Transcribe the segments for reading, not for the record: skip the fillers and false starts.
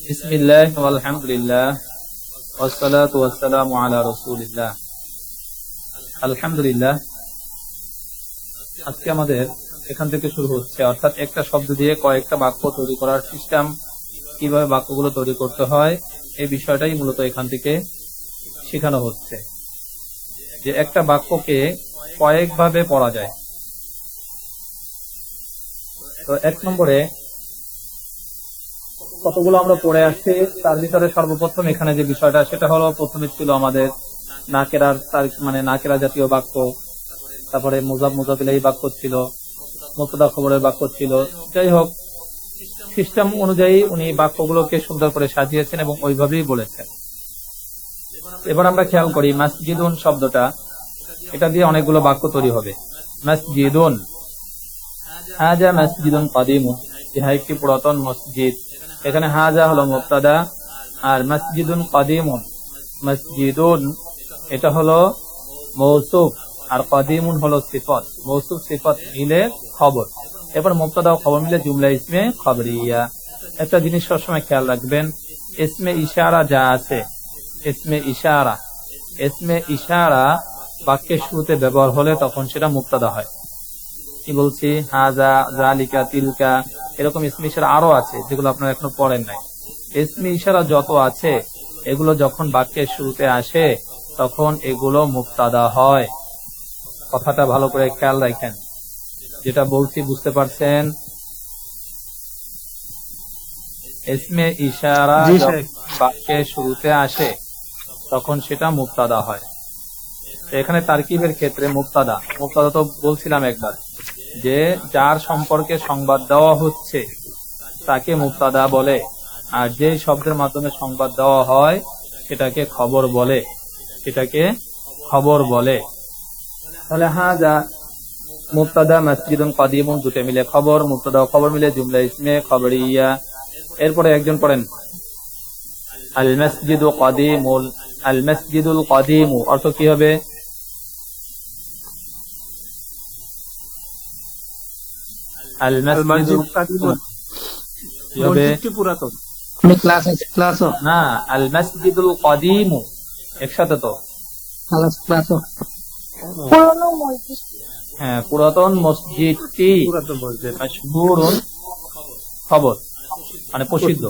বিসমিল্লাহ আলহামদুলিল্লাহ ওয়াসসালাতু ওয়াসসালামু আলা রাসূলিল্লাহ। আলহামদুলিল্লাহ, আজকে আমাদের এখান থেকে শুরু হচ্ছে, অর্থাৎ একটা শব্দ দিয়ে কয়েকটা বাক্য তৈরি করার সিস্টেম, কিভাবে বাক্যগুলো তৈরি করতে হয় এই বিষয়টাই মূলত এখান থেকে শেখানো হচ্ছে, যে একটা বাক্যকে কয়েকভাবে পড়া যায়। তো এক নম্বরে কতগুলো আমরা পড়ে আসছি, তার ভিতরে সর্বপ্রথম এখানে যে বিষয়টা সেটা হলো, প্রথমে ছিল আমাদের নাকেরার নাকেরা জাতীয় বাক্য, তারপরে মুজাব মুজাবিলাই বাক্য ছিল, মুবতাদা খবরের বাক্য ছিল। যাই হোক, সিস্টেম অনুযায়ী উনি বাক্যগুলোকে সুন্দর করে সাজিয়েছেন এবং ওইভাবেই বলেছেন। এবার আমরা খেয়াল করি মাসজিদুন শব্দটা, এটা দিয়ে অনেকগুলো বাক্য তৈরি হবে। মাসজিদুন, হাজা মাসজিদুন কাদিমুন, ইহা একটি পুরাতন মসজিদ। এখানে হাজা হলো মুবতাদা, আর মাসজিদুন কাদিমুন, মসজিদুন এটা হলো মৌসুফ, আর কাদিমুন হলো সিফত। মৌসুফ সিফত মিলে খবর। এবার মুবতাদা ও খবর মিলে জুমলা ইসমে খবরিয়া। একটা জিনিস সবসময় খেয়াল রাখবেন, ইসমে ইশারা যা আছে, ইসমে ইশারা বাক্যের শুরুতে ব্যবহার হলে তখন সেটা মুবতাদা হয়। কি বলছি, হাজা, জালিকা, তিলকা, এরকম ইসমে ইশারা আরো আছে যেগুলো আপনারা এখনো পড়েন নাই। ইসমে ইশারা যত আছে এগুলো যখন বাক্যের শুরুতে আসে তখন এগুলো মুবতাদা হয়। কথাটা ভালো করে খেয়াল রাখেন, যেটা বলছি বুঝতে পারছেন? ইসমে ইশারা বাক্যের শুরুতে আসে তখন সেটা মুবতাদা হয়। এখানে তারকিবের ক্ষেত্রে মুবতাদা তো বলছিলাম একবার, যে যার সম্পর্কে সংবাদ দেওয়া হচ্ছে তাকে মুবতাদা বলে, আর যে শব্দের মাধ্যমে সংবাদ দেওয়া হয় সেটাকে খবর বলে। তাহলে হাজা মুবতাদা, মাসজিদুন কাদিমুন দুটো মিলে খবর, মুবতাদা ও খবর মিলে জুমলা ইসমে খবরিয়া। এরপরে একজন পড়েন আল মাসজিদু কাদিমুল, আল মাসজিদুল কাদিমু অর্থ কি হবে? আল মাসজিদুল কাদিমুল কি হবে? পুরাতন না, আল মাসজিদুল কাদিমু একসাথে তো। হ্যাঁ, পুরাতন মসজিদটি, মাশহুরুন খবর মানে প্রসিদ্ধ।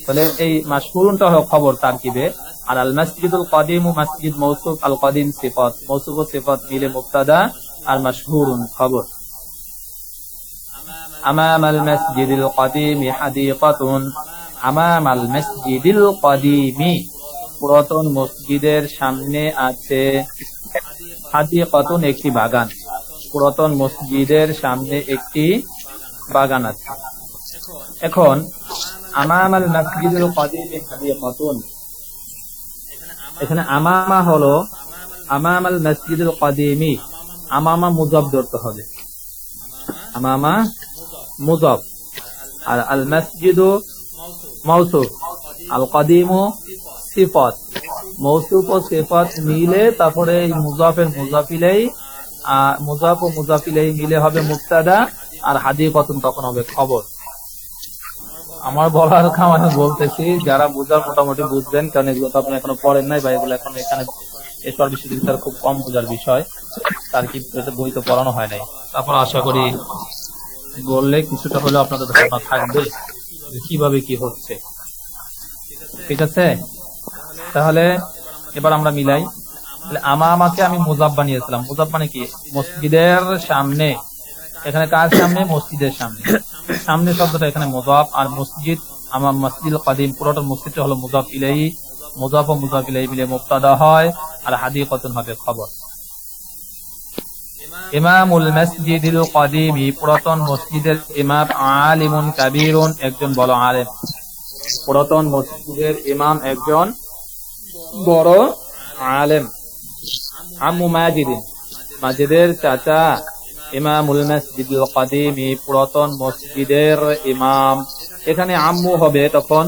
তাহলে এই মাশহুরুনটা হলো খবর তারকিবে, আর আল মাসজিদুল কাদিমু মসজিদ মৌসুফ, আল কাদিম সিফাত, মৌসুফ ও সিফাত মিলে মুবতাদা, আর মাশহুরুন খবর। আমামাল মাসজিদিল কাদিমি হাদিকাতুন, আমামাল মাসজিদিল কাদিমি পুরাতন মসজিদের সামনে আছে হাদিকাতুন একটি বাগান। পুরাতন মসজিদের সামনে একটি বাগান আছে। এখন আমামাল মাসজিদুল কাদিমি হাদিকাতুন, এখানে আমামা হলো আমামাল মাসজিদুল কাদিমি, আমামা মুযাব ধরতে হবে, আমামা মুযাব, আর আল মাসজিদু মৌসুফ, আল কাদিমু সিফাত। মৌসুফ ও সিফাত মিলে তারপরে এই মুযাফের মুযাফ ও মুযাফ ইলাইহি মিলে হবে মুবতাদা, আর হাদিকাতুন তখন হবে খবর। আমার বলার কারণে বলতেছি, যারা বুঝার মোটামুটি বুঝবেন, কারণ এগুলো তো আপনি এখনো পড়েন নাই বা এগুলো এখন এখানে এসব বিশ্ববিদ্যালয়ের খুব কম বোঝার বিষয়, তার কি বই তো পড়ানো হয় নাই। তারপর আশা করি বললে কিছুটা হলেও আপনাদের ধারণা থাকবে যে কিভাবে কি হচ্ছে। ঠিক আছে, তাহলে এবার আমরা মিলাই। আমাকে আমি মুযাব বানিয়েছিলাম। মুযাব মানে কি? মসজিদের সামনে। এখানে কার সামনে? মসজিদের সামনে। সামনে শব্দটা এখানে মুযাব, আর মসজিদ, আমার মসজিদুল কাদিম পুরোটা মসজিদটা হলো মুযাব ইলাইহি। মুযাব ও মুযাব ইলাইহি মিলে মুবতাদা হয়, আর হাদিকাতুন হবে খবর। ইমামুল মসজিদিল কাদিমি পুরাতন মসজিদের ইমাম, আলিমুন কাবীরুন একজন বড় আলেম। পুরাতন মসজিদের ইমাম একজন বড় আলেম। আম্মু মাজিদিন মাজিদের চাচা, ইমামুল মসজিদুল কাদিমি পুরাতন মসজিদের ইমাম। এখানে আম্মু হবে তখন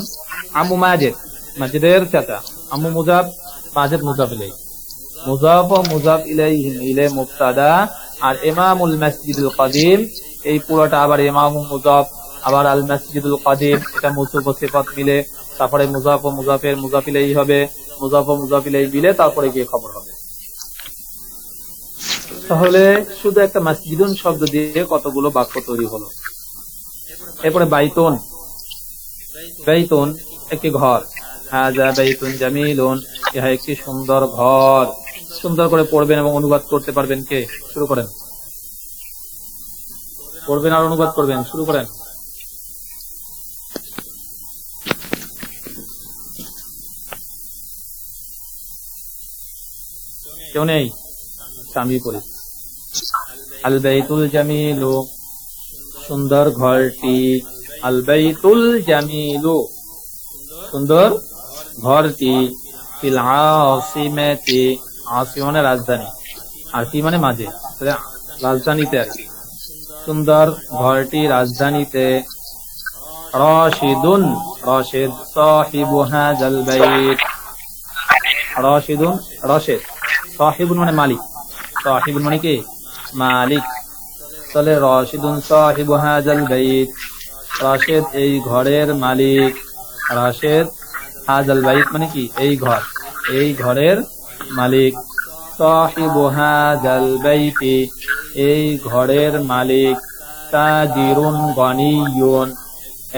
আম্মু মাজিদ, মাজিদের চাচা। আম্মু মুযাব, মাজিদ মুযাব ইলাইহি। মুযাব ও মুযাব ইলাইহি মিলে মুবতাদা, আর ইমামুল মসজিদুল কাদিম এই পুরোটা আবার ইমাম মুযাব আবার আল মসজিদুল কাদিম, এটা মৌসুফ ও সিফাত মিলে, তারপরে মুজাফ ও মুজাফের মুজাফিলেই হবে, মুজাফ ও মুজাফিলেই মিলে তারপরে গিয়ে খবর হবে। তাহলে শুধু একটা মসজিদুন শব্দ দিয়ে কতগুলো বাক্য তৈরি হলো। এরপরে বাইতুন, বাইতুন একটি ঘর, হাযা বাইতুন জামিলুন, ইহা একটি সুন্দর ঘর। সুন্দর করে পড়বেন এবং অনুবাদ করতে পারবেন কে? শুরু করেন, পড়বেন আর অনুবাদ করবেন, শুরু করেন। কেউ নেই? আমি পড়ি। আল বাইতুল জামিলু, সুন্দর ঘরটি। আল বাইতুল জামিলু, সুন্দর ঘরটি। ফিল আসিমাতি, আসিমা মানে রাজধানী, আর কি মানে মাঝে, রাজধানীতে আর কি। সুন্দর ঘরটি রাজধানীতে। রাশিদুন, রাশিদ সাহিবু হাযাল বাইত। রাশিদুন, রাশিদ। সাহিবুন মানে মালিক, সাহিবুন মানে কি? মালিক। তাহলে রাশিদুন সাহিবু হাযাল বাইত, রাশিদ এই ঘরের মালিক। রাশিদ হাযাল বাইত মানে কি? এই ঘর, এই ঘরের মালিক। সাহিবু হাযাল বাইতি, এই ঘরের মালিক। তাজিরুন গনিয়ুন,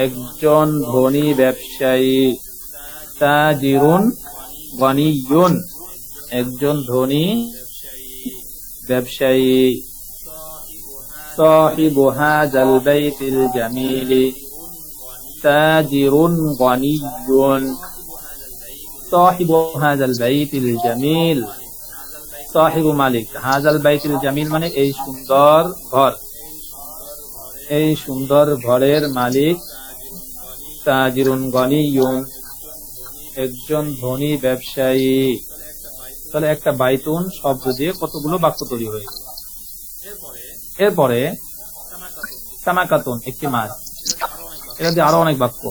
একজন ধনী ব্যবসায়ী। তাজিরুন গনিয়ুন, একজন ধনী ব্যবসায়ী। সাহিবু হাযাল বাইতিল জামিলি তাজিরুন গনিয়ুন। সাহিবু হাযাল বাইতিল জামিল, সাহিবু মালিক, হাযাল বাইতিল জামিল মানে এই সুন্দর ঘর, এই সুন্দর ঘরের মালিক। তাজিরুন গনিয়ুন, একজন ধনী ব্যবসায়ী। তাহলে একটা বাইতুন শব্দ দিয়ে কতগুলো বাক্য তৈরি হয়ে গেল। এরপরে সামাকাতুন একটি মাছ, এটা দিয়ে আরো অনেক বাক্য।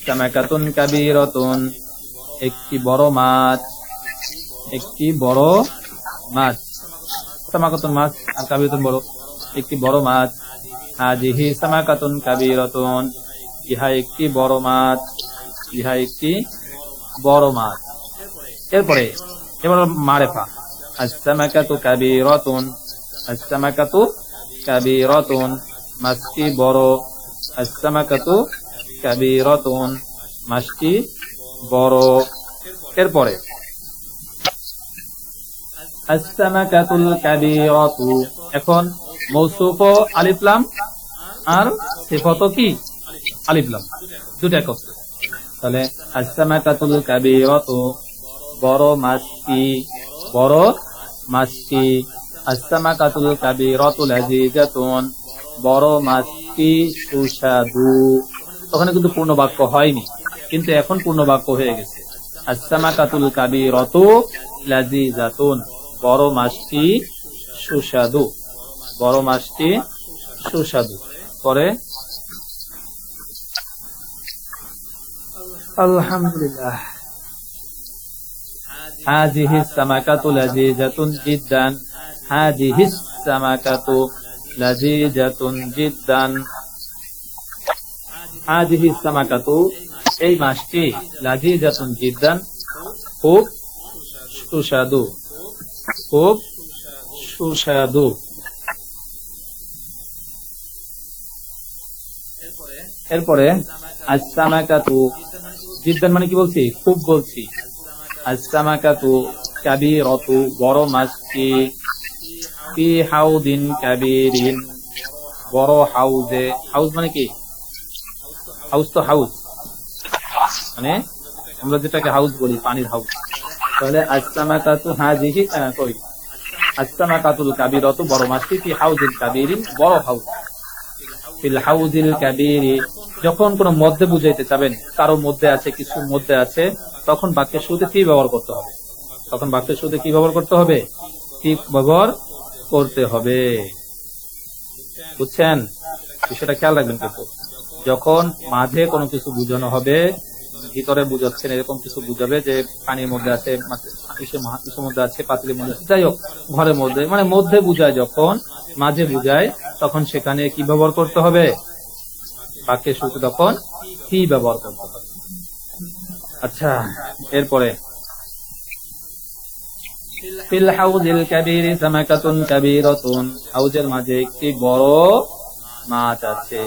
সামাকাতুন কাবীরাতুন, একটি বড় মাছ, একটি বড় মাছ। সামাকাতুন মাছ আর কাবীরাতুন বড়, একটি বড় মাছ। হাযিহি সামাকাতুন কাবীরাতুন, ইহা একটি বড় মাছ, ইহা একটি বড় মাছ। এরপরে এবার মারেফা। আস-সামাকাতু কাবীরাতুন, আস-সামাকাতু কাবীরাতুন, মাছটি বড়। আস-সামাকাতু কাবীরাতুন, মাছটি বড়। এরপরে আস-সামাকাতুল কাবীরাতু, এখন মৌসুফ আলিফ লাম আর সিফাত কি আলিফ লাম, দুটো একত্রে। তাহলে আস-সামাকাতুল কাবীরাতু, বড় মাছটি, বড় মাছটি। আস-সামাকাতুল কাবীরাতু লাযীজাতুন, বড় মাছটি সুস্বাদু। ওখানে কিন্তু পূর্ণ বাক্য হয়নি, কিন্তু এখন পূর্ণ বাক্য হয়ে গেছে। আস-সামাকাতুল কাবীরাতু লাযীজাতুন, বড় মাছটি সুস্বাদু, বড় মাছটি সুস্বাদু। পরে আলহামদুলিল্লাহ। হাযিহি সামাকাতু লাযীজাতুন জিদ্দান, হাযিহি সামাকাতু লাযীজাতুন জিদ্দান। হাযিহি সামাকাতু, এই মাছটি। লাযীজাতুন জিদ্দান, খুব সুস্বাদু, খুব সুস্বাদু। এরপরে আস-সামাকাতু, জিদ্দান মানে কি বলছি? খুব বলছি। আস-সামাকাতু কাবীরাতু, বড় মাছটি। ফি হাউদিন কাবীরিন, বড় হাউজে। হাউজ মানে কি? হাউস তো হাউস, মানে আমরা যেটাকে হাউস বলি, পানির হাউস। তাহলে আস-সামাকাতু হাযিহি কই আস-সামাকাতুল কাবীরাতু, বড় মাছটি। ফি হাউজিল কাবীরিন, বড় হাউস। ফিল হাউজিল কাবীরি, যখন কোন মধ্যে বুঝাইতে চাবেন, কারো মধ্যে আছে, কিছুর মধ্যে আছে, তখন বাক্যের শুরুতে ফি ব্যবহার করতে হবে। তখন বাক্যের শুরুতে কি ব্যবহার করতে হবে? ফি ব্যবহার করতে হবে। বুঝছেন? বিষয়টা খেয়াল রাখবেন। কিন্তু যখন মাঝে কোনো কিছু বুঝানো হবে, ভিতরে বুঝাচ্ছেন, এরকম কিছু বুঝাবে যে পানির মধ্যে আছে, কিছুর মধ্যে আছে, পাতিলের মধ্যে আছে, যাই হোক ঘরের মধ্যে, মানে মধ্যে বুঝায়, যখন মাঝে বুঝায় তখন সেখানে কি ব্যবহার করতে হবে? বাক্যের শুরুতে তখন ফি ব্যবহার করতে হবে। আচ্ছা, এরপরে ফিল হাউজিল কাবীরি সামাকাতুন কাবীরাতুন, হাউজের মাঝে একটি বড় মাছ আছে।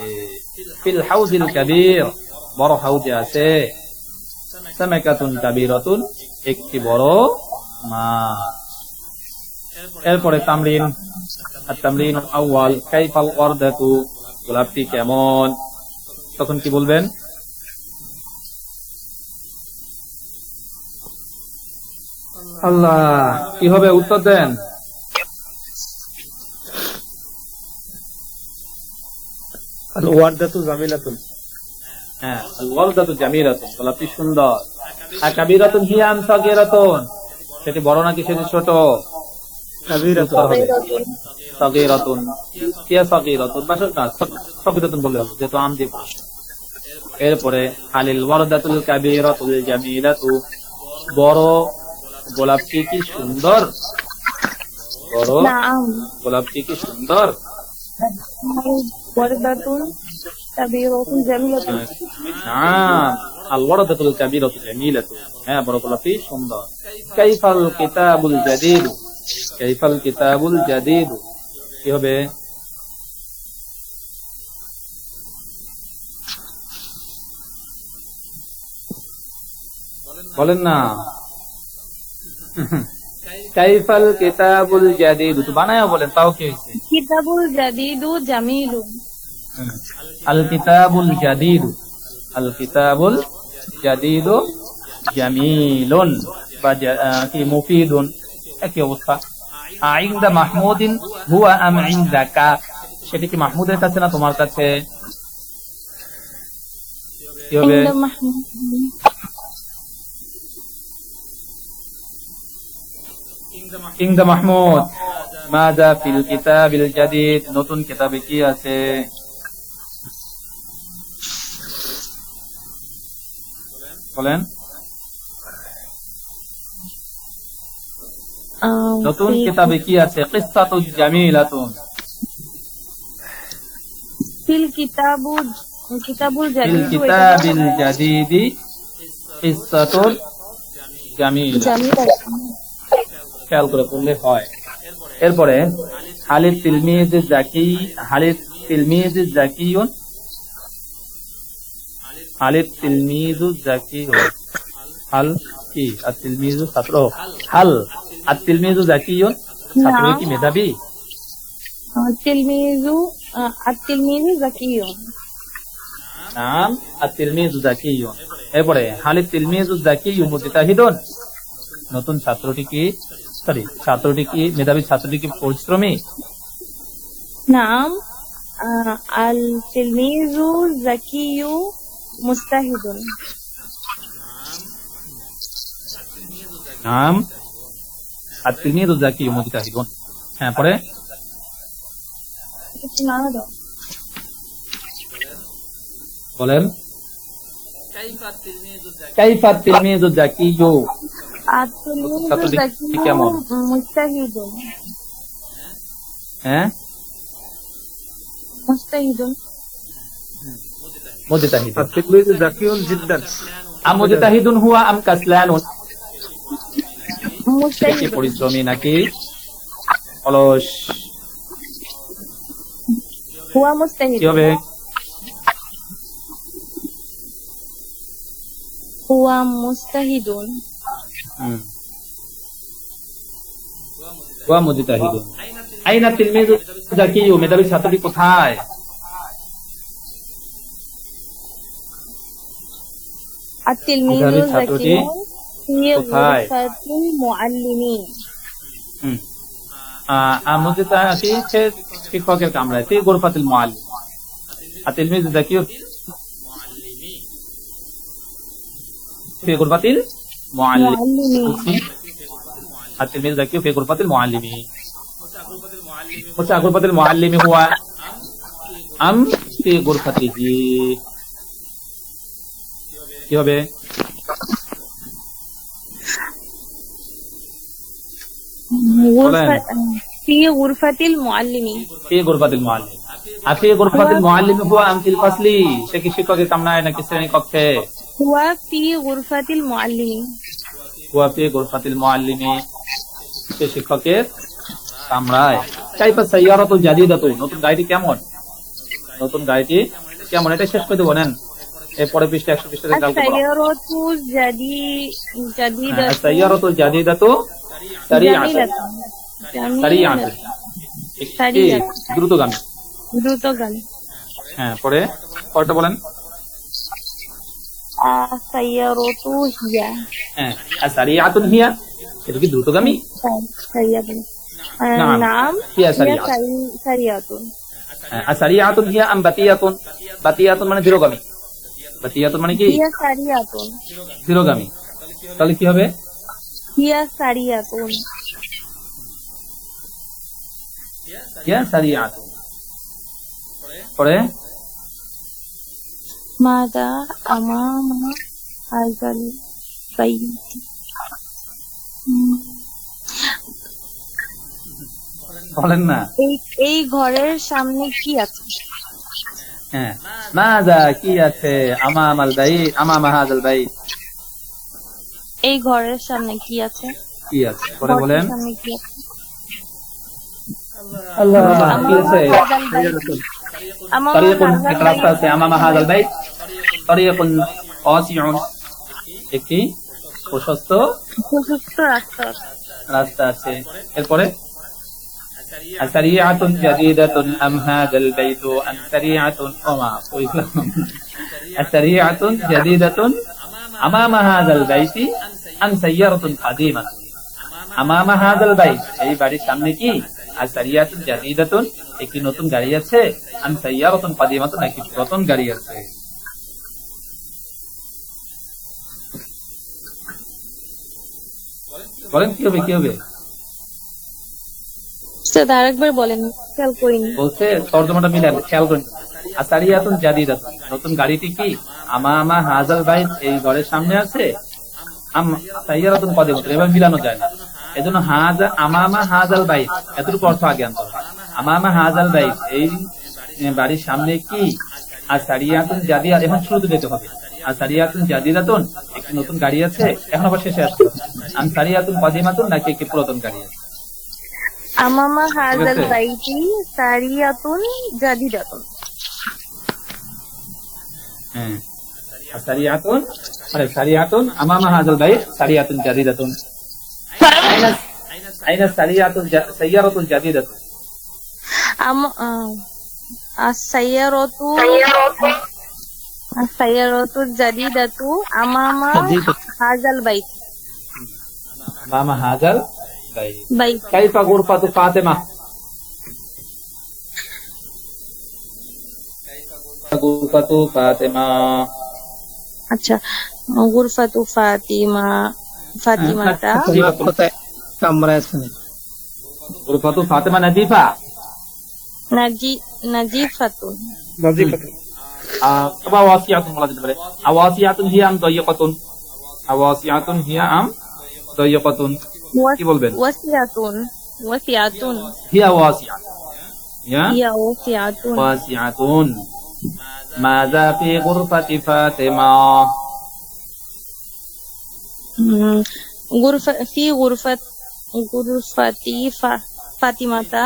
ফিল হাউজিল কাবীর, বড় হাউজে আছে। সামাকাতুন কাবীরাতুন, একটি বড় মাছ। এরপরে তামরিন, আত-তামরিন আউয়াল, কাইফাল ওয়ারদাতু, গোলাপটি কেমন? তখন কি বলবেন? আল্লাহ, কি হবে? উত্তর দেন। আল ওয়ারদাতু জামিলাতুন। হ্যাঁ, আল ওয়ারদাতু জামিলাতুন, গোলাপটি সুন্দর। আর কাবীরাতুন হিয়া আম সাগীরাতুন, সেটি বড় নাকি সেটি ছোট? কাবীরাতুন। সাগীরাতুন, হিয়া সাগীরাতুন, বা সাগীরাতুন বললে হবে, যেহেতু আম দিয়ে প্রশ্ন। এরপরে আলিল ওয়ারদাতুল কাবীরাতুল জামিলাতু, বড় গোলাপটি কি সুন্দর? বড় গোলাপটি কি সুন্দর? ওয়ারদাতুন কাবীরাতুন জামিলাতুন। আল ওয়ারদাতুল কাবীরাতু জামিলাতু, হ্যাঁ, বড় গোলাপটি সুন্দর। কাইফাল কিতাবুল জাদীদ, কাইফাল কিতাবুল জাদীদ, কি হবে? বলেন না। কাইফাল কিতাবুল জাদীদ, তো বানায়া বলেন, তাও কি হয়েছে? কিতাবুল জাদীদু জামিলুন। আল কিতাবুল জাদীদ, আল কিতাবুল জাদীদু জামিলুন, বা কি মুফিদুন, একই অবস্থা। আইনদা মাহমুদিন হুয়া আম ইনদাকা, সেটি কি মাহমুদের কাছে না তোমার কাছে? কি হবে? ইনদা মাহমুদ। ইনদা মাহমুদ মাযা ফিল কিতাবিল জাদীদ, নতুন কিতাবে কি আছে? বলেন। নতুন কিতাবে কি আছে? কিসসাতুল জামিলাতুন। ফিল কিতাবুল ফিল জাদীদু, কিতাবিল জাদীদি কিসসাতুল জামিলাতুন, খেয়াল করে পড়লে হয়। এরপরে হালিত তিলমিজ জাকি, হালিত তিলমিজ জাকিউন, হালিত তিলমিজু জাকিউন, হাল কি আর তিলমিজু ছাত্র, হাল আর তিলমিজু জাকিউন, ছাত্র কি মেধাবী? তিলমিজু আত-তিলমিজু জাকিয়ুন। নাম আর তিলমিজু জাকিউন। এরপরে হালিত তিলমিজু জাকিউ মুজতাহিদুন, নতুন ছাত্রটি কি, ছাত্রটি কি মেধাবী? ছাত্রটি কি পরিশ্রমী? নাম আল তিলমিজু জাকিয়ু মুস্তাহিদুন। নাম আর তিলমিজু জাকিউ মুজতাহিদুন। হ্যাঁ, পরে বলেন। কাইফা তিলমিজু জাকিয়ু, আত-তিলমিজু জাকিয়ু কেমন? মুস্তাহিদুন। হ্যাঁ, মুস্তাহিদুন। মুজতাহিদ। আত-তিলমিজু জাকিয়ুন জিদ্দান। আম মুজতাহিদুন হুয়া আম কাসলানুন, কি মুস্তাহিদুন। পরিশ্রমী নাকি অলস? হুয়া কি মুস্তাহিদুন। হবে? হুয়া মুস্তাহিদুন। হুয়া মুজতাহিদুন। আইনা তিলমিজু জাকিয়ু, মেধাবী ছাত্রটি কোথায়? আত-তিলমিজু ছাত্রটি জাকিয়ুন ফি কোথায়? গুরফাতিল মুআল্লিমিন। মুজতাহিদ সে শিক্ষকের কামরায়, ফি গুরফাতিল মুআল্লিম। আর তিলমিজু জাকিয়ু ফি গুরফাতিল মুআল্লিম, আর তিলমিজু জাকিয়ু ফি গুরফাতিল মুআল্লিমিন। হচ্ছে গুরফাতিল মুআল্লিমি হুয়া আম ফি গুরফাতিহি, কি হবে? ফি গুরফাতিল মুআল্লিমি। ফি গুরফাতিল মুআল্লিম, আফি গুরফাতিল মুআল্লিমি হুয়া আম ফিল ফাসলি, সে কি শিক্ষকের কামরায় নাকি শ্রেণী কক্ষে? হুয়া ফি গুরফাতিল মুআল্লিমি। হুয়া ফি গুরফাতিল মুআল্লিমি, সে শিক্ষকের কামরায়। কাইফা সাইয়ারাতু জাদিদাতু, নতুন গাড়িটি কেমন? নতুন গাড়িটি কেমন, এটা শেষ করে দেবো, নেন এরপরে পৃষ্ঠা 100 পৃষ্ঠাতে কালকে বলা। আস-সাইয়ারাতু জাদিদাতু সাইয়ারাতু জাদিদাতু সারিআতুন, সারিআতুন একটি দ্রুতগামী। দ্রুতগামী। হ্যাঁ, পরে পরটা বলেন। আস-সাইয়ারাতু হিয়া। হ্যাঁ, সারিআতুন হিয়া, এটা কি দ্রুতগামী? সারিয়াতুন। নাম নাম হিয়া সারিআতুন। সারিয়াতুন। সারিআতুন হিয়া আম বাতিয়াতুন, বাতিয়াতুন মানে ধীরগামী, বাতিয়াতুন মানে কি হিয়া সারিয়াতুন। ধীরগামী। তাহলে কি হবে? হিয়া সারিয়াতুন। হিয়া সারিআতুন। পরে মাদা আমামা হাযাল বাইতি। বলেন না। এই ঘরের সামনে কি আছে? হ্যাঁ, মাযা কি আছে, আমামাল বাইত, আমামা হাযাল বাইত, এই ঘরের সামনে কি আছে? কি আছে? পরে বলেন। ঘরের সামনে কি আছে? আল্লাহ, কি আছে? হাযাল বাইতি। আমামা তারিকুন, হাযাল একটা রাস্তা আছে, আমামা হাযাল বাইত, তারিকুন ওয়াসিউন, একটি প্রশস্ত রাস্তা। রাস্তা আছে। এরপরে সারিআতুন জাদিদাতুন আম হাযাল বাইতু আন সারিআতুন ওমা, সারিআতুন জাদিদাতুন আমামা হাযাল বাইতি আন সাইয়ারাতুন কাদিমাতুন। আমামা হাযাল বাইত, এই বাড়ির সামনে কি? আর সারিআতুন জাদিদাতুন, একটি নতুন গাড়ি আছে, আন সাইয়ারাতুন কাদিমাতুন, একটি পুরাতন গাড়ি আছে। বলেন কি হবে, কি হবে? স্যার আরেকবার বলেন, খেয়াল করিনি। বলছে তর্জমাটা মিলান, খেয়াল করেন। আসারিয়াতুন জাদিদাতুন, নতুন গাড়িটি কি? আমামা হাযাল বাইত, এই ঘরের সামনে আছে, আম সাইয়ারাতুন কাদিমাতুন, এবার মিলানো যায় না, এজন্য হাযা আমামা হাযাল বাইত এতটুকু অর্থ আগে আনতে হবে। আমামা হাযাল বাইত, এই বাড়ির সামনে কি? আসারিয়াতুন জাদিদা, এখন শুরুতে যেতে হবে। আসারিয়াতুন জাদিদাতুন, একটি নতুন গাড়ি আছে, এখন আবার শেষে আসতে হবে। আম সারিয়াতুন কাদিমাতুন, নাকি একটি পুরাতন গাড়ি আছে। আমামা হাযাল বাইতি সারিয়াতুন জাদিদাতুন। হ্যাঁ, সারিয়াতুন মানে সারিয়াতুন আমামা হাযাল বাইত সারিয়াতুন জাদিদাতুন। আইনা সারিয়াতুন সাইয়ারাতুন জাদিদাতুন। আস-সাইয়ারাতু জাদিদাতু আমামা হাযাল বাইত। আমামা হাযাল বাইত। বাইত। কাইফা গুরফাতু ফাতিমা, গুরফাতু ফাতিমা। আচ্ছা, গুরফাতু ফাতিমাতা কোথায় কামরা আছে? গুরফাতু ফাতিমা নাজিফা, নাজিফাতুন। নাজিফাতুন। তবা ওয়াসিয়াতুন বলা যেতে পারে। আওয়াসিয়াতুন হিয়া আম দাইয়াকাতুন, আওয়াসিয়াতুন হিয়া আম দাইয়াকাতুন, কি বলবেন? ওয়াসিয়াতুন। হিয়া ওয়াসিয়াতুন, হিয়া হিয়া ওয়াসিয়াতুন। ওয়াসিয়াতুন। মাযা ফি গুরফাতি ফাতিমা, ফি গুরফাতি ফাতিমাতা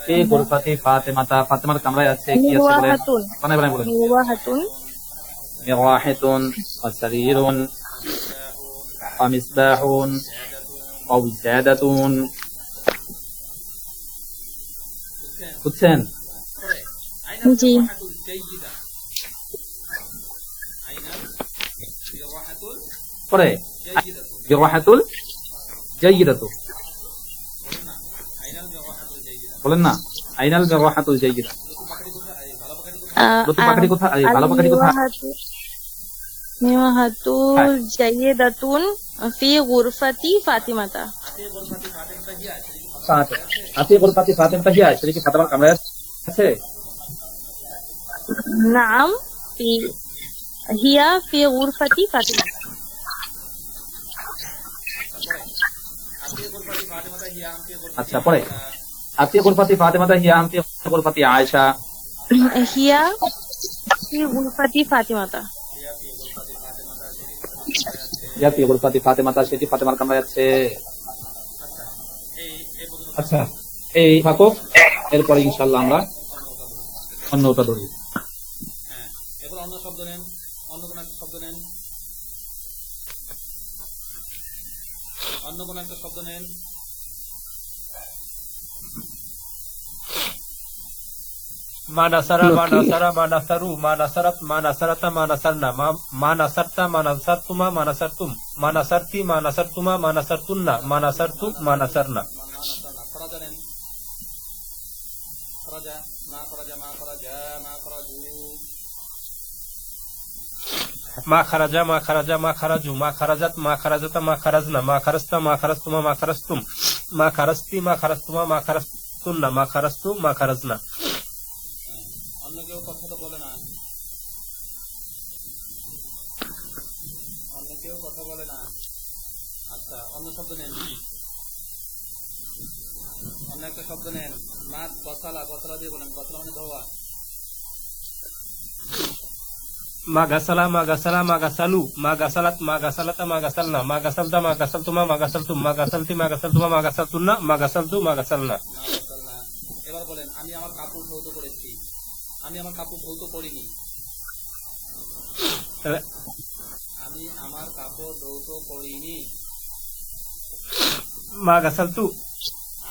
ফি গুরফাতি ফাতিমাতা, ফাতিমার কামরায় আছে কি আছে বলেন? বানাই বানাই বলেন। মিরওয়াহাতুন। মিরওয়াহাতুন ওয়া সারিরুন ওয়া মিসবাহুন ওয়া উজাদাতুন। বুঝছেন? জি। পরে মিরওয়াহাতুল জাইয়িদাতু, বলেন না, আইনাল মিরওয়াহাতুল জাইয়িদা, নতুন পাখাটি কোথায়? ভালো পাখাটি কোথায়? মিরওয়াহাতুল জাইয়িদাতুন ফি গুরফাতি ফাতিমাতা। আতি গুরফাতি ফাতিমাতা হিয়া, সেটা কি ফাতিমার কামরায় আছে? নাম হিয়া ফি গুরফাতি ফাতিমাতা। আচ্ছা, পরে في غرفة فاطمة هي أم في غرفة عائشة؟ হিয়া ফি গুলফাতি ফাতিমাতা। هي في غرفة فاطمة সেটি ফাতেমার কামরায় আছে। আচ্ছা, এই থাকুক, এরপরে ইনশাআল্লাহ আমরা অন্যটা ধরি। এরপর অন্য শব্দ নেন, অন্য কোন একটা শব্দ নেন, অন্য কোন একটা শব্দ নেন। মা নাসারা, মা নাসারা, মা নাসারু, মা নাসারাত, মা নাসারাতা, মা নাসারনা, মা নাসারতা, মা নাসারতুমা, মা নাসারতুম, মা নাসারতি, মা নাসারতুমা, মা নাসারতুন্না, মা নাসারতু, মা নাসারনা। খরাজা নেন, খরাজা, মা খরাজা, মা খরাজা, মা খরাজু। মা খারাজা, মা খারাজা, মা খারাজু, মা খারাজাত, মা খারাজাতা, মা খারাজনা, মা খারাস্তা, মা খারাস্তুমা, মা খারাস্তুম, মা খারাস্তি, মা খারাস্তুমা, মা খারাস্তুন্না, মা খারাস্তু, মা খারাজনা। অন্য কেউ কথা তো বলে না, অন্য কেউ কথা বলে না। আচ্ছা, অন্য শব্দ নেন, অন্য একটা শব্দ নেন। মা গসালা, গসালা দিয়ে বলেন, গসালা মানে ধোয়া। মা গাসালা, মা গাসালা, মা গাসালু, মা গাসালাত, মা গাসালাতা, মা গাসালনা, মা গাসালতা, মা গাসালতুমা, মা গাসালতুম, মা গাসালতি, মা গাসালতুমা, মা গাসালতুন্না, মা গাসালতু, মা গাসালনা। এবার বলেন, আমি আমার কাপড় ধৌত করেছি, আমি আমার কাপড় ধৌত করিনি। আমি আমার কাপড় ধৌত করিনি। মা গাসালতু,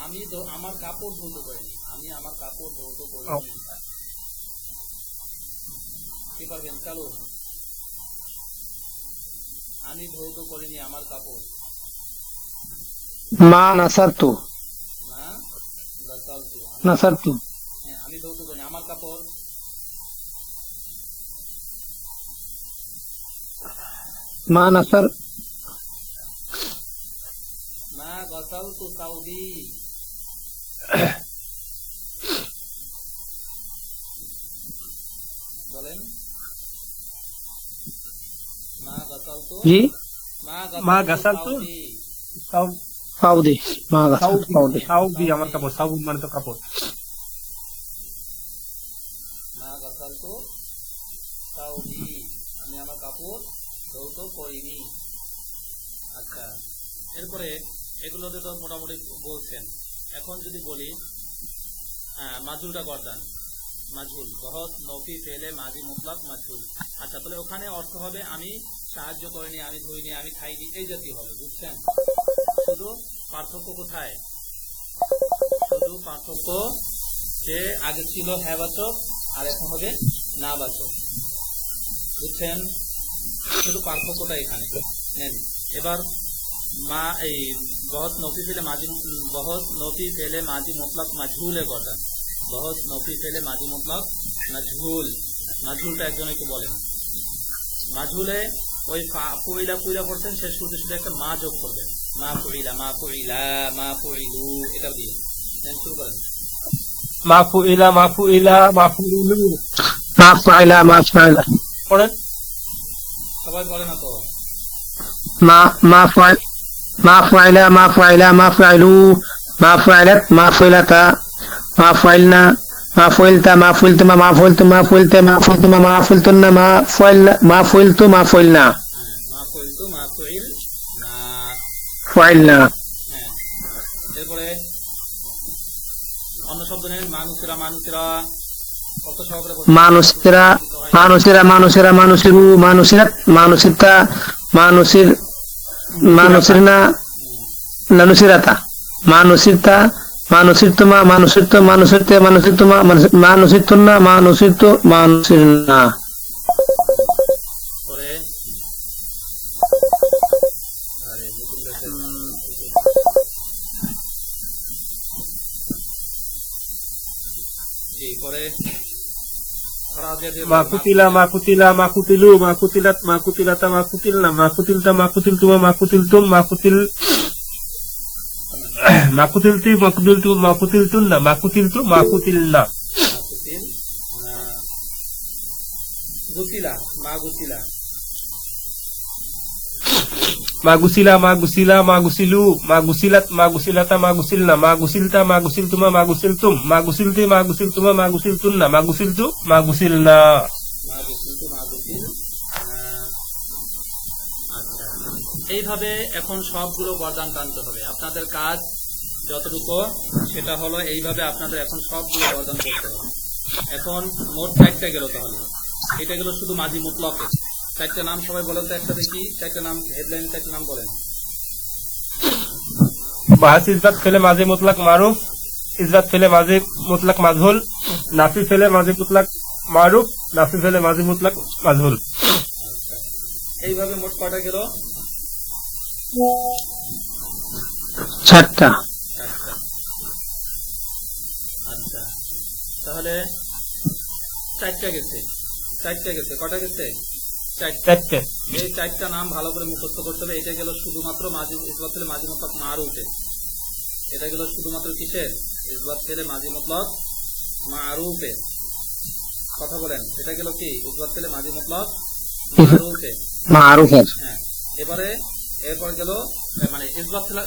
আমি আমার কাপড় ধৌত করিনি, আমি আমার কাপড় ধৌত করিনি। কি পারবেন? চালু। আমি ধৌত করিনি আমার কাপড়। মা নাসারতু, না, গাসালতু। নাসারতু, হ্যাঁ, আমি ধৌত করিনি আমার কাপড়। মা নাসার, মা গাসালতু সাউদি। বলেন, মা গাসালতু, জি মা গাসালতু সাউদি। সাউদি, মা গাসার সাউদি। সাউদি আমার কাপড়, সাউদ মানে তো কাপড়। মা গাসালতু সাউদি, আমি আমার কাপড় ধৌত করিনি। আচ্ছা, এরপরে এগুলোতে তো মোটামুটি বলছেন। এখন যদি বলি মাজহুলটা গর্দান, মাজহুল বহত নফি ফেলে মাজি মুতলাক মাজহুল। আচ্ছা, তাহলে ওখানে অর্থ হবে আমি সাহায্য করিনি, আমি ধুইনি, আমি খাইনি, এই জাতীয় হবে, বুঝছেন? শুধু পার্থক্য কোথায়? শুধু পার্থক্য যে আগে ছিল হ্যাঁ বাচক আর এখন হবে না বাচক, বুঝছেন? শুধু পার্থক্যটা এখানে নেন। এবার মা এই বহুত নফি ফেলে মাজি, বহুত নফি ফেলে মাজি মুতলাক মাজহুলে গর্দান, বহুত নফি ফেলে মাজি মুতলাক মাজহুল। মাজহুলটা একজন একটু বলেন। মাজহুলে ওই পুইলা পুইলা করছেন, শেষ শুরুতে শুধু একটা মা যোগ করবেন, মা পুইলা, মা পুইলা, মা পুইলু, এটা দিয়ে শুরু করেন। মা ফুইলা, মা ফুইলা, মা ফুইলু। মা ফাইলা, মা ফাইলা। পড়েন। সবাই বলে না তো। মা ফাইল, মা ফাইলা, মা ফাইলা, মা ফাইলু, মা ফাইলাত, মা ফাইলাতা, মা ফাইলনা, মা ফাইলতা, মা ফাইলতুমা, মা ফাইলতু, মা ফাইলতে, মা ফাইলতুমা, মা ফাইলতুন্না, মা ফাইলনা, মা ফাইলতু, মা ফাইলনা, মা ফুইলতু, মা ফুইল না। ফাইলনা। হ্যাঁ, এরপরে অন্য শব্দ নেন। মানুষেরা, মানুষেরা কত সহকারে বলছেন? মানুষেরা, মানুষেরা, মানুষেরা, মানুষেরু, মানুষেরাত, মানুষিতা, মানুষের, মানুষেরনা, নানুসিরাতা, মানুষিতা, মানুষিরতুমা, মানুষিরতু, মানুষিরতে, মানুষিরতুমা, মানুষিরতুন্না, মানুষিরতু, মানুষিরনা। পরে আরে নতুন লেখা। জি, পরে মা কুতিলা, মা কুতিলা, মা কুতিলু, মা কুতিলাত, মা কুতিলাতা, মা কুতিলনা, মা কুতিলতা, মা কুতিলতুমা, মা কুতিলতুম, মা কুতিল, মা কুতিলতি, মা কুতিলতু, মা কুতিলতুন্না, মা কুতিলতু, মা কুতিলনা। গুছিলা, মা গুছিলা। মা গুসিলা মা গুসিলা মা গুসিলু মা গুসিলাত মা গুসিলাতা মা গুসিলনা মা গুসিলতা মা গুসিলতুমা মা গুসিলতুম মা গুসিলতি মা গুসিলতুমা মা গুসিলতুন্না মা গুসিলতু মা গুসিলনা। মা গুসিলতু মা গুসিল। আচ্ছা, এইভাবে এখন সবগুলো গর্দান টানতে হবে। আপনাদের কাজ যতটুকু সেটা হলো এইভাবে আপনাদের এখন সবগুলো গর্দান করতে হবে। এখন মোট 4টা গেল, তাহলে এটা গেল শুধু মাঝি মুতলকের 4টা নাম। সবাই বলেন তো একসাথে কি 4টা নাম, হেডলাইন 4টা নাম বলেন। বাহাস ইসবাত ফেলে মাঝে মুতলাক মারুফ, ইসবাত ফেলে মাঝে মুতলাক মাজহুল, নাফি ফেলে মাঝে মুতলাক মারুফ, নাফি ফেলে মাঝে মুতলাক মাজহুল। এইভাবে মোট কয়টা গেল? 4টা। 4টা। আচ্ছা, তাহলে 4টা গেছে। 4টা গেছে, কটা গেছে? 4টা। 4টে। এই 4টা নাম ভালো করে মুখস্থ করতে হবে। এটা গেল শুধুমাত্র মাঝি ইসবাত ফেলে মাঝি মুতলক মারুফে। এটা গেল শুধুমাত্র কিসের? ইসবাত ফেলে মাঝি মুতলক মারুফে। কথা বলেন, এটা গেল কি? ইসবাত ফেলে মাঝি মুতলক মারুফে। মারুফের। হ্যাঁ, এবারে এরপর গেল মানে ইসবাত ফেলা,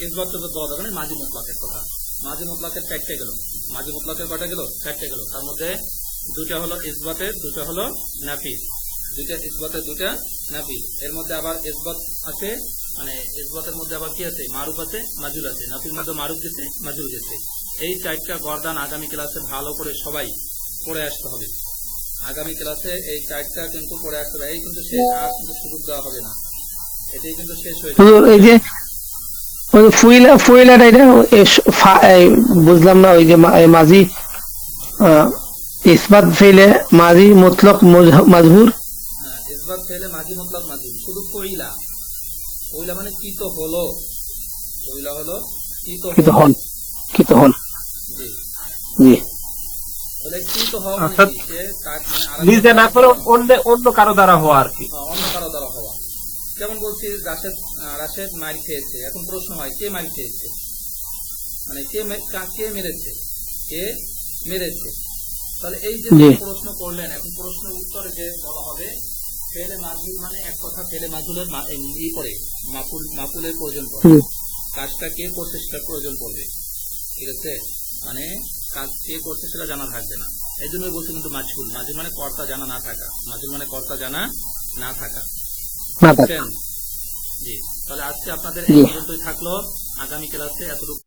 ইসবাত তো বলা যাবে না, মাঝি মুতলকের কথা। মাঝি মুতলকের 4টে গেল। মাঝি মুতলকের কয়টা গেল? 4টে গেল। তার মধ্যে 2টা হলো ইসবাতের, 2টা হলো নাফিস। 2টা ইসবাতের, 2টা নাফিস। এর মধ্যে আবার ইসবাত আছে, মানে ইসবাতের মধ্যে আবার কি আছে? মারুফ আছে, মাজুল আছে। নাফির মধ্যে মারুফ গেছে, মাজুল গেছে। এই 4টা গর্দান আগামী ক্লাসে ভালো করে সবাই পড়ে আসতে হবে। আগামী ক্লাসে এই 4টা কিন্তু পড়ে আসতে হবে। এই কিন্তু শেষ, আর কিন্তু সুযোগ দেওয়া হবে না। এটাই কিন্তু শেষ হয়ে যাবে। এই যে ওই ফুইলাটা এটা বুঝলাম না। ওই যে মাঝি ইসবাত ফেলে মাঝি মুতলক মাজহুর। হ্যাঁ, ইসবাত ফেলে মাঝি মুতলক মাঝি, শুধু কইলা। কইলা মানে কি তো হলো, কইলা হলো কি তো কি তো হলো। হন, কি তো হন। জি, জি। তাহলে কি তো হওয়া মানে অর্থাৎ কি? সে মানে নিজে না করে অন্য কারো দ্বারা হওয়া আর কি। অন্য কারো দ্বারা হওয়া। যেমন বলছি, রাশেদ মার খেয়েছে। এখন প্রশ্ন হয়, কে মার খেয়েছে? মানে কে মেরেছে? কে মেরেছে? তাহলে এই যে জি। প্রশ্ন করলেন, এখন প্রশ্নের উত্তরে যে বলা হবে ফেলে মাজুল, মানে এক কথা ফেলে মাজুলের ই পড়ে, মাকুলের প্রয়োজন পড়ে। কাজটা কে করছে সেটার প্রয়োজন পড়বে। ঠিক আছে, মানে কাজ কে করছে সেটা জানা থাকবে না। এই জন্যই বলছি কিন্তু মাজহুল। মাজহুল মানে কর্তা জানা না থাকা। মাজহুল মানে কর্তা জানা না থাকা। বুঝছেন? জি, তাহলে আজকে আপনাদের এই পর্যন্তই থাকলো। আগামী ক্লাসে এতটুকু